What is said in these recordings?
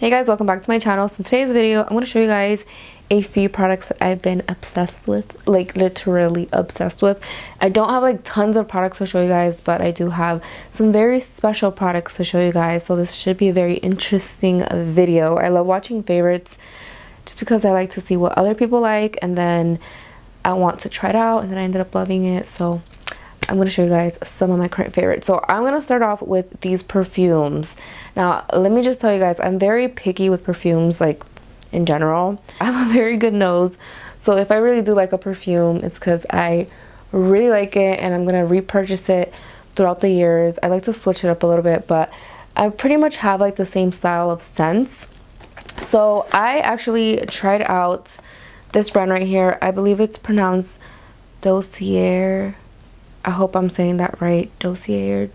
Hey guys, welcome back to my channel. So in today's video, I'm going to show you guys a few products that I've been obsessed with, like literally obsessed with. I don't have like tons of products to show you guys, but I do have some very special products to show you guys. So this should be a very interesting video. I love watching favorites just because I like to see what other people like, and then I want to try it out, and then I ended up loving it. So I'm going to show you guys some of my current favorites. So I'm going to start off with these perfumes. Now, let me just tell you guys, I'm very picky with perfumes, like in general. I have a very good nose. So if I really do like a perfume, it's because I really like it and I'm going to repurchase it throughout the years. I like to switch it up a little bit, but I pretty much have like the same style of scents. So I actually tried out this brand right here. I believe it's pronounced Dossier. I hope I'm saying that right. Dossier.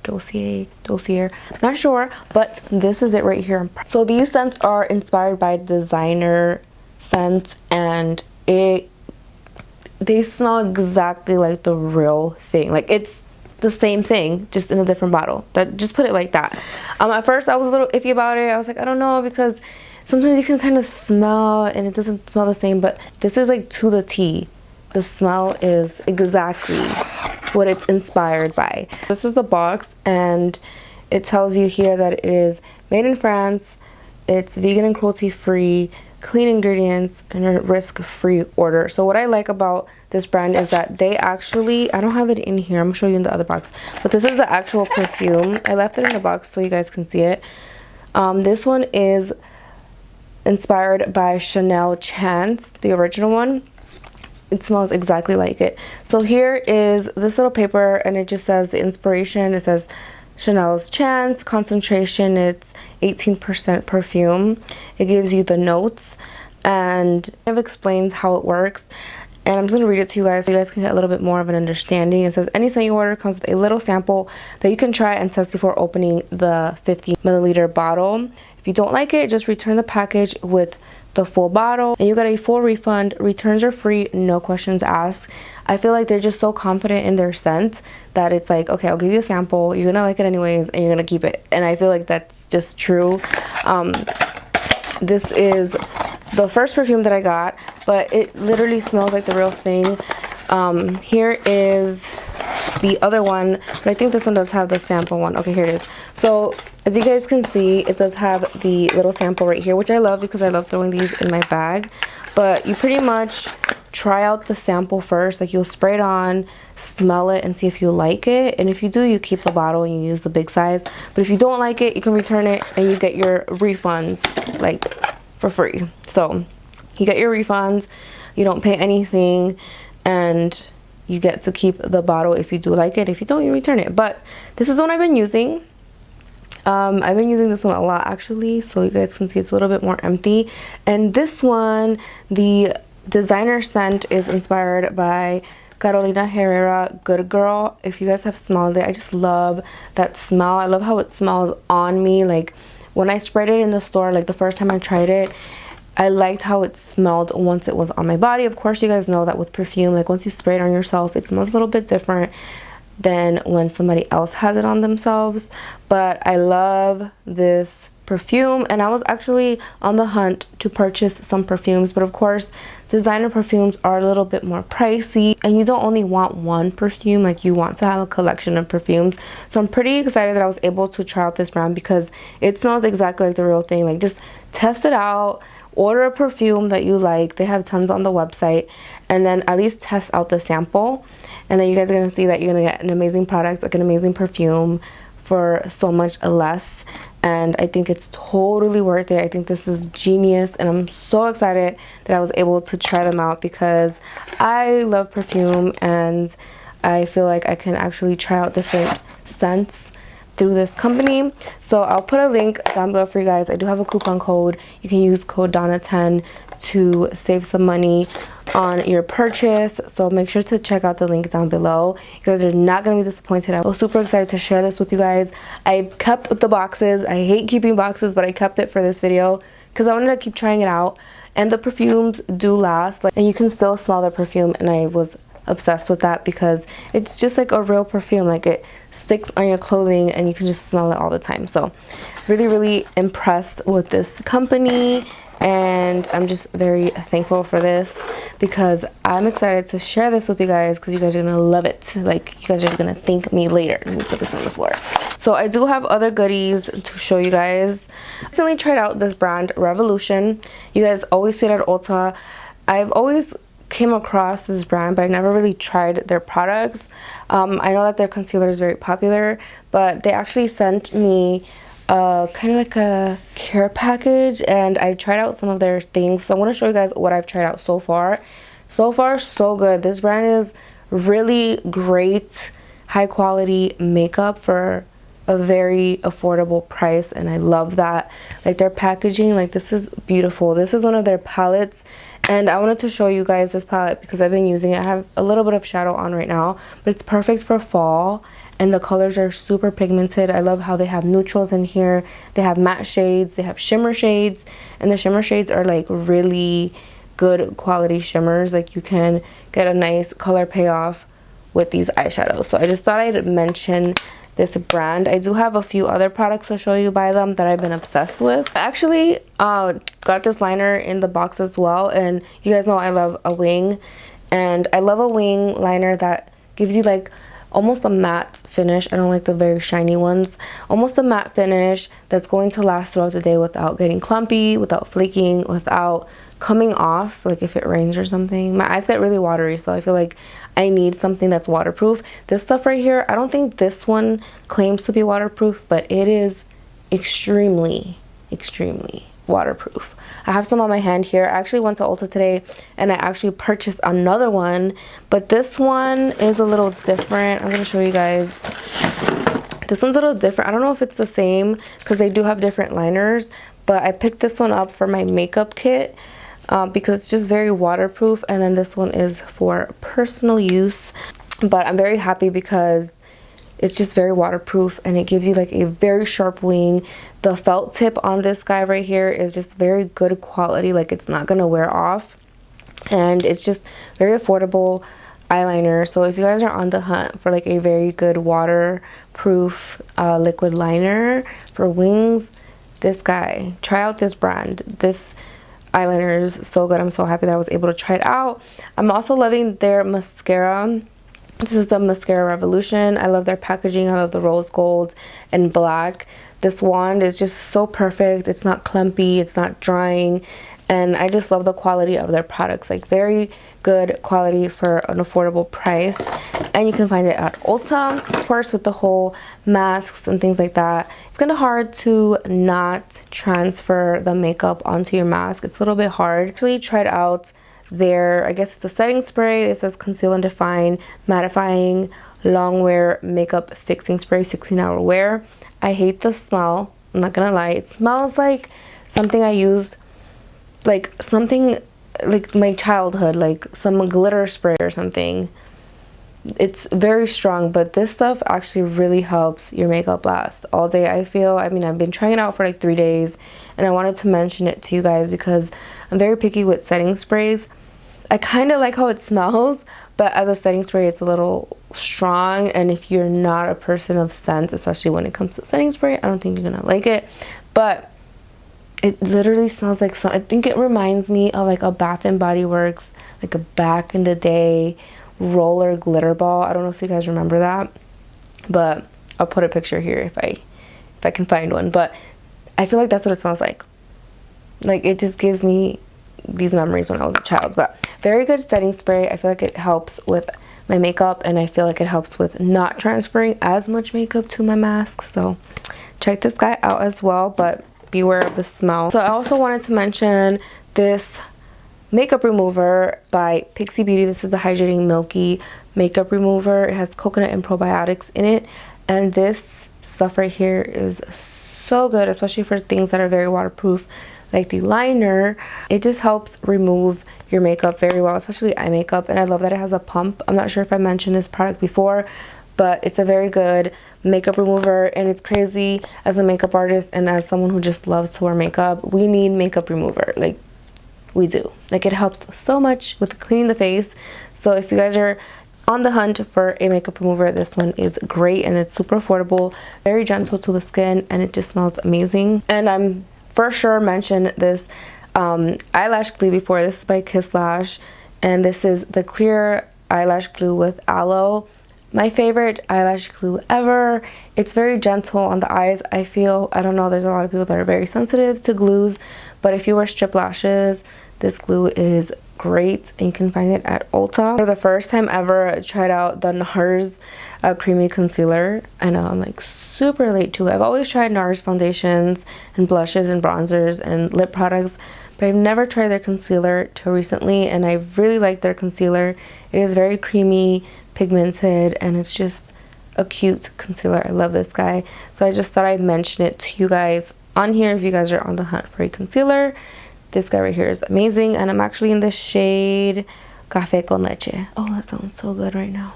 Not sure, but this is it right here. So these scents are inspired by designer scents, and they smell exactly like the real thing. Like it's the same thing, just in a different bottle. Just put it like that. At first I was a little iffy about it. I was like, I don't know, because sometimes you can kind of smell and it doesn't smell the same, but this is like to the T. The smell is exactly what it's inspired by. This is the box, and it tells you here that it is made in France, it's vegan and cruelty free, clean ingredients, and a risk-free order. So what I like about this brand is that they actually, I don't have it in here, I'm gonna show you in the other box, but this is the actual perfume. I left it in the box so you guys can see it. This one is inspired by Chanel Chance, the original one. It smells exactly like it. So here is this little paper, and it just says the inspiration. It says Chanel's Chance, concentration, it's 18% perfume. It gives you the notes and it explains how it works. And I'm just going to read it to you guys so you guys can get a little bit more of an understanding. It says, any scent you order comes with a little sample that you can try and test before opening the 50 milliliter bottle. If you don't like it, just return the package with the full bottle and you get a full refund. Returns are free, no questions asked. I feel like they're just so confident in their scent that it's like, okay, I'll give you a sample, you're gonna like it anyways, and you're gonna keep it. And I feel like that's just true. This is the first perfume that I got, but it literally smells like the real thing. Here is the other one, but I think this one does have the sample one. Okay, here it is. So as you guys can see, it does have the little sample right here, which I love because I love throwing these in my bag. But you pretty much try out the sample first. Like, you'll spray it on, smell it, and see if you like it. And if you do, you keep the bottle and you use the big size. But if you don't like it, you can return it and you get your refunds like for free. So you get your refunds, you don't pay anything, and you get to keep the bottle if you do like it. If you don't, you return it. But this is the one I've been using. I've been using this one a lot actually, so you guys can see it's a little bit more empty. And this one, the designer scent is inspired by Carolina Herrera Good Girl. If you guys have smelled it, I just love that smell. I love how it smells on me. Like when I sprayed it in the store, like the first time I tried it, I liked how it smelled once it was on my body. Of course, you guys know that with perfume, like once you spray it on yourself, it smells a little bit different than when somebody else has it on themselves. But I love this perfume, and I was actually on the hunt to purchase some perfumes, but of course designer perfumes are a little bit more pricey, and you don't only want one perfume, like you want to have a collection of perfumes. So I'm pretty excited that I was able to try out this brand because it smells exactly like the real thing. Like, just test it out, order a perfume that you like. They have tons on the website, and then at least test out the sample, and then you guys are going to see that you're going to get an amazing product, like an amazing perfume, for so much less. And I think it's totally worth it. I think this is genius, and I'm so excited that I was able to try them out because I love perfume, and I feel like I can actually try out different scents through this company. So I'll put a link down below for you guys. I do have a coupon code. You can use code Danna10 to save some money on your purchase. So make sure to check out the link down below. You guys are not going to be disappointed. I was super excited to share this with you guys. I kept the boxes. I hate keeping boxes, but I kept it for this video because I wanted to keep trying it out. And the perfumes do last, and you can still smell the perfume, and I was obsessed with that because it's just like a real perfume. Like it sticks on your clothing and you can just smell it all the time. So really impressed with this company, and I'm just very thankful for this because I'm excited to share this with you guys because you guys are gonna love it. Like you guys are gonna thank me later. Let me put this on the floor. So I do have other goodies to show you guys. I recently tried out this brand Revolution. You guys always see it at Ulta. I've always came across this brand, but I never really tried their products. I know that their concealer is very popular, but they actually sent me kind of like a care package, and I tried out some of their things. So I want to show you guys what I've tried out so far. So far, so good. This brand is really great, high quality makeup for a very affordable price, and I love that. Like their packaging, like this is beautiful. This is one of their palettes, and I wanted to show you guys this palette because I've been using it. I have a little bit of shadow on right now, but it's perfect for fall, and the colors are super pigmented. I love how they have neutrals in here. They have matte shades, they have shimmer shades, and the shimmer shades are like really good quality shimmers. Like you can get a nice color payoff with these eyeshadows. So I just thought I'd mention this brand. I do have a few other products to show you by them that I've been obsessed with. I actually got this liner in the box as well, and you guys know I love a wing, and I love a wing liner that gives you like almost a matte finish. I don't like the very shiny ones. Almost a matte finish that's going to last throughout the day without getting clumpy, without flaking, without coming off like if it rains or something. My eyes get really watery, so I feel like I need something that's waterproof. This stuff right here, I don't think this one claims to be waterproof, but it is extremely waterproof. I have some on my hand here. I actually went to Ulta today and I actually purchased another one, but this one is a little different. I'm gonna show you guys. This one's a little different. I don't know if it's the same because they do have different liners, but I picked this one up for my makeup kit because it's just very waterproof, and then this one is for personal use. But I'm very happy because it's just very waterproof and it gives you like a very sharp wing. The felt tip on this guy right here is just very good quality. Like it's not gonna wear off, and it's just very affordable eyeliner. So if you guys are on the hunt for like a very good waterproof liquid liner for wings, this guy, try out this brand. This eyeliner is so good. I'm so happy that I was able to try it out. I'm also loving their mascara. This is the Mascara Revolution. I love their packaging. I love the rose gold and black. This wand is just so perfect. It's not clumpy, it's not drying, and I just love the quality of their products. Like very good quality for an affordable price, and you can find it at Ulta. Of course, with the whole masks and things like that, it's kind of hard to not transfer the makeup onto your mask. It's a little bit hard. Actually tried out their, I guess it's a setting spray. It says conceal and define mattifying long wear makeup fixing spray, 16-hour wear. I hate the smell, I'm not gonna lie. It smells like something I used, like something like my childhood, like some glitter spray or something. It's very strong, but this stuff actually really helps your makeup last all day, I feel. I mean, I've been trying it out for like 3 days, and I wanted to mention it to you guys because I'm very picky with setting sprays. I kind of like how it smells, but as a setting spray, it's a little strong, and if you're not a person of scent, especially when it comes to setting spray, I don't think you're gonna like it. But it literally smells like I think it reminds me of like a Bath and Body Works, like a back in the day roller glitter ball. I don't know if you guys remember that, but I'll put a picture here if I can find one. But I feel like that's what it smells like. Like it just gives me these memories when I was a child. But very good setting spray. I feel like it helps with my makeup, and I feel like it helps with not transferring as much makeup to my mask. So check this guy out as well, but beware of the smell. So I also wanted to mention this makeup remover by Pixie Beauty. This is the hydrating milky makeup remover. It has coconut and probiotics in it, and this stuff right here is so good, especially for things that are very waterproof like the liner. It just helps remove your makeup very well, especially eye makeup, and I love that it has a pump. I'm not sure if I mentioned this product before, but it's a very good makeup remover, and it's crazy as a makeup artist and as someone who just loves to wear makeup, we need makeup remover. Like we do. Like it helps so much with cleaning the face. So if you guys are on the hunt for a makeup remover, this one is great and it's super affordable, very gentle to the skin, and it just smells amazing. And I'm for sure mentioned this eyelash glue before. This is by Kiss Lash, and this is the clear eyelash glue with aloe. My favorite eyelash glue ever. It's very gentle on the eyes, I feel. I don't know, there's a lot of people that are very sensitive to glues, but if you wear strip lashes, this glue is great, and you can find it at Ulta. For the first time ever, I tried out the NARS creamy concealer. I know I'm like super late to it. I've always tried NARS foundations and blushes and bronzers and lip products, but I've never tried their concealer till recently, and I really like their concealer. It is very creamy, pigmented, and it's just a cute concealer. I love this guy, so I just thought I'd mention it to you guys on here if you guys are on the hunt for a concealer. This guy right here is amazing, and I'm actually in the shade Café con Leche. Oh, that sounds so good right now.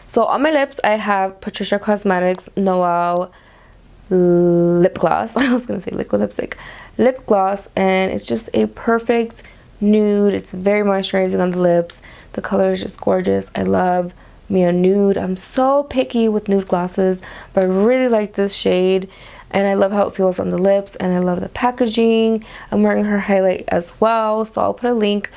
So on my lips, I have Patricia Cosmetics Noel lip gloss. I was gonna say liquid lipstick. Lip gloss, and it's just a perfect nude. It's very moisturizing on the lips. The color is just gorgeous. I love me a nude. I'm so picky with nude glosses, but I really like this shade, and I love how it feels on the lips, and I love the packaging. I'm wearing her highlight as well, so I'll put a link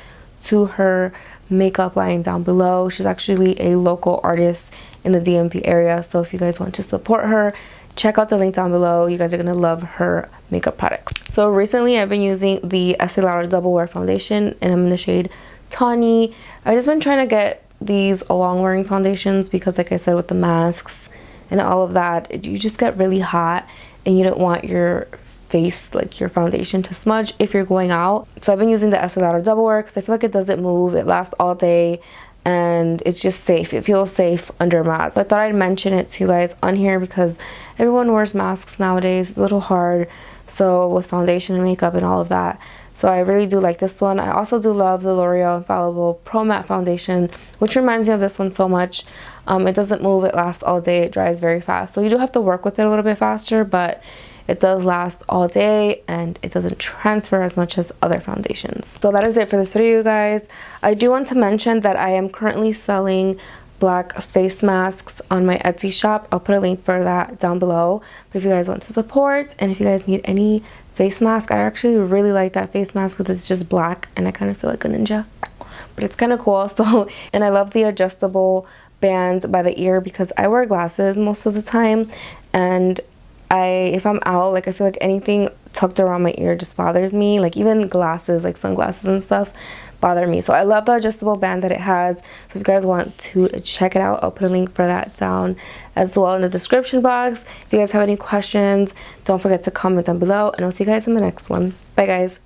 to her makeup line down below. She's actually a local artist in the DMV area, so if you guys want to support her, check out the link down below. You guys are gonna love her makeup products. So recently I've been using the Estee Lauder Double Wear Foundation, and I'm in the shade Tawny. I've just been trying to get these long wearing foundations because, like I said, with the masks and all of that, you just get really hot, and you don't want your face, like your foundation, to smudge if you're going out. So I've been using the Estee Lauder Double Wear because I feel like it doesn't move, it lasts all day, and it's just safe. It feels safe under mask. So I thought I'd mention it to you guys on here because everyone wears masks nowadays. It's a little hard, so with foundation and makeup and all of that. So I really do like this one. I also do love the L'Oreal Infallible Pro Matte Foundation, which reminds me of this one so much. It doesn't move, it lasts all day, it dries very fast. So you do have to work with it a little bit faster, but it does last all day, and it doesn't transfer as much as other foundations. So that is it for this video, you guys. I do want to mention that I am currently selling black face masks on my Etsy shop. I'll put a link for that down below. But if you guys want to support, and if you guys need any face mask, I actually really like that face mask because it's just black, and I kind of feel like a ninja, but it's kind of cool. So, and I love the adjustable band by the ear because I wear glasses most of the time, and if I'm out, like, I feel like anything tucked around my ear just bothers me. Like even glasses, like sunglasses and stuff, bother me. So I love the adjustable band that it has. So if you guys want to check it out, I'll put a link for that down as well in the description box. If you guys have any questions, don't forget to comment down below, and I'll see you guys in the next one. Bye guys.